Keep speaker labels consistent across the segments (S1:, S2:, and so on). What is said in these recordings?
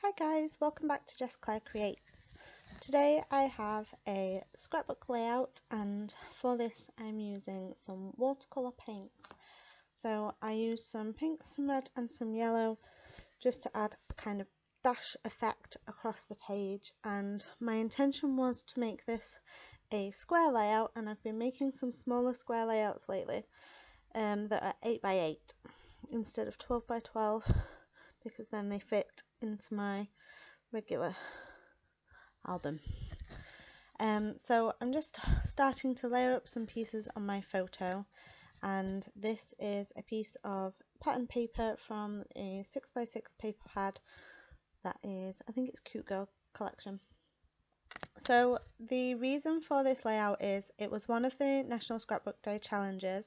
S1: Hi guys, welcome back to Jess Creates. Today I have a scrapbook layout, and for this I'm using some watercolour paints. So I use some pink, some red and some yellow just to add a kind of dash effect across the page, and my intention was to make this a square layout, and I've been making some smaller square layouts lately that are 8 by 8 instead of 12 by 12 because then they fit into my regular album. So I'm just starting to layer up some pieces on my photo, and this is a piece of pattern paper from a 6x6 paper pad that is, I think it's Cute Girl collection. So the reason for this layout is it was one of the National Scrapbook Day challenges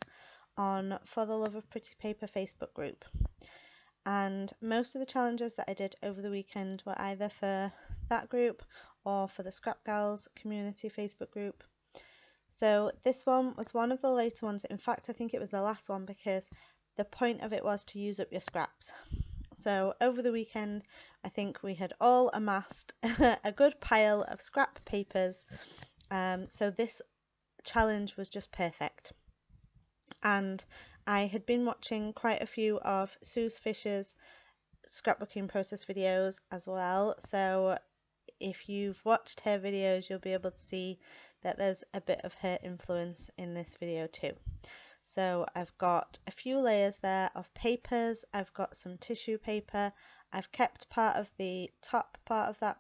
S1: on For the Love of Pretty Paper Facebook group, and most of the challenges that I did over the weekend were either for that group or for the Scrap Gals community Facebook group. So this one was one of the later ones. In fact, I think it was the last one because the point of it was to use up your scraps. So over the weekend I think we had all amassed a good pile of scrap papers, so this challenge was just perfect. And I had been watching quite a few of Suze Fisher's scrapbooking process videos as well, so if you've watched her videos you'll be able to see that there's a bit of her influence in this video too. So I've got a few layers there of papers, I've got some tissue paper, I've kept part of the top part of that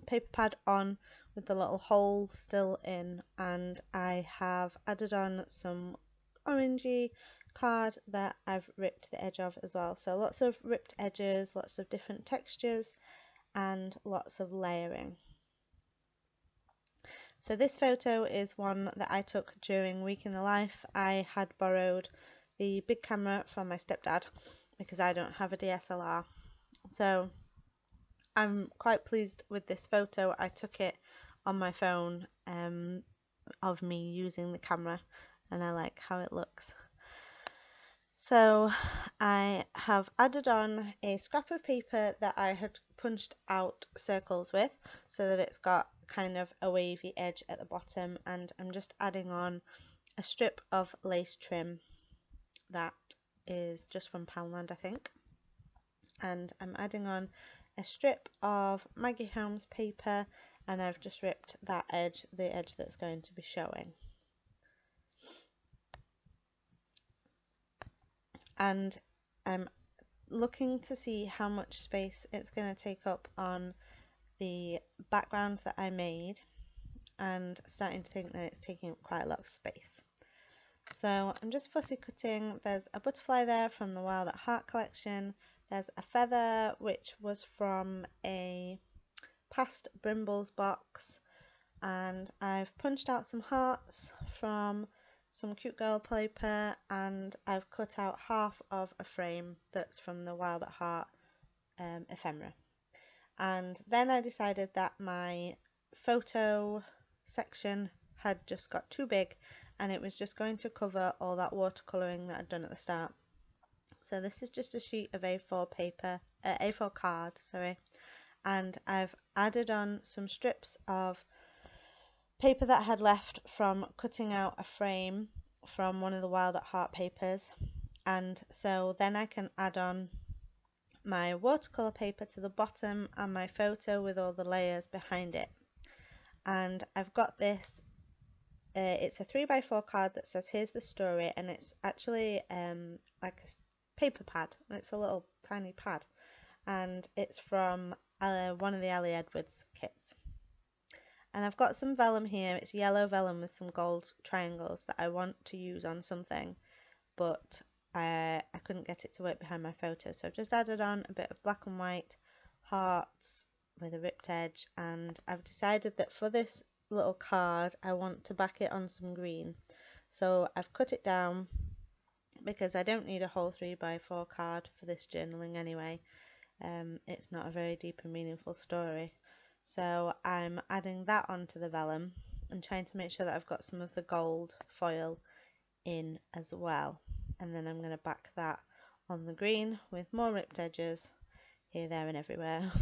S1: paper pad on with the little hole still in, and I have added on some orangey card that I've ripped the edge of as well. So lots of ripped edges, lots of different textures and lots of layering. So this photo is one that I took during Week in the Life. I had borrowed the big camera from my stepdad because I don't have a DSLR. So I'm quite pleased with this photo. I took it on my phone of me using the camera, and I like how it looks. So I have added on a scrap of paper that I had punched out circles with so that it's got kind of a wavy edge at the bottom, and I'm just adding on a strip of lace trim that is just from Poundland I think, and I'm adding on a strip of Maggie Holmes paper, and I've just ripped that edge, the edge that's going to be showing. And I'm looking to see how much space it's going to take up on the background that I made, and starting to think that it's taking up quite a lot of space. So I'm just fussy cutting. There's a butterfly there from the Wild at Heart collection, there's a feather which was from a past Brimbles box, and I've punched out some hearts from some Cute Girl paper, and I've cut out half of a frame that's from the Wild at Heart ephemera. And then I decided that my photo section had just got too big and it was just going to cover all that watercolouring that I'd done at the start. So this is just a sheet of A4 paper, A4 card, sorry, and I've added on some strips of paper that I had left from cutting out a frame from one of the Wild at Heart papers, and so then I can add on my watercolour paper to the bottom and my photo with all the layers behind it. And I've got this, it's a 3x4 card that says here's the story, and it's actually like a paper pad, it's a little tiny pad, and it's from one of the Ali Edwards kits. And I've got some vellum here, it's yellow vellum with some gold triangles that I want to use on something, but I couldn't get it to work behind my photo, so I've just added on a bit of black and white hearts with a ripped edge, and I've decided that for this little card I want to back it on some green. So I've cut it down because I don't need a whole 3x4 card for this journaling anyway. It's not a very deep and meaningful story. So I'm adding that onto the vellum and trying to make sure that I've got some of the gold foil in as well. And then I'm going to back that on the green with more ripped edges here, there and everywhere.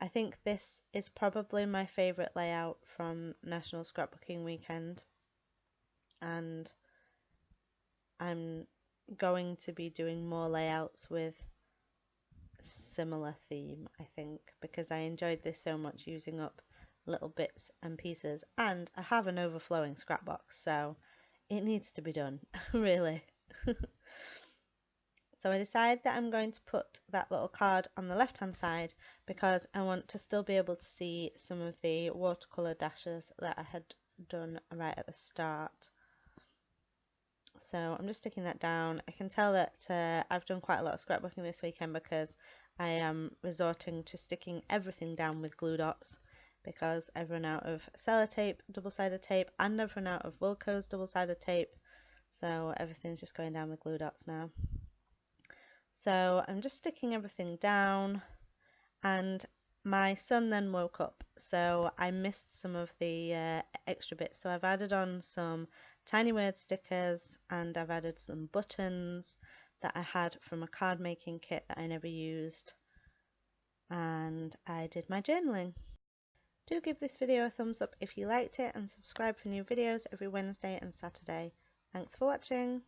S1: I think this is probably my favourite layout from National Scrapbooking Weekend, and I'm going to be doing more layouts with similar theme, I think, because I enjoyed this so much, using up little bits and pieces, and I have an overflowing scrap box, so it needs to be done, really. So I decided that I'm going to put that little card on the left hand side because I want to still be able to see some of the watercolour dashes that I had done right at the start. So I'm just sticking that down. I can tell that I've done quite a lot of scrapbooking this weekend because I am resorting to sticking everything down with glue dots because I've run out of sellotape, double-sided tape, and I've run out of Wilko's double-sided tape. So everything's just going down with glue dots now. So I'm just sticking everything down, and my son then woke up, so I missed some of the extra bits. So I've added on some tiny word stickers, and I've added some buttons that I had from a card making kit that I never used, and I did my journaling. Do give this video a thumbs up if you liked it, and subscribe for new videos every Wednesday and Saturday. Thanks for watching.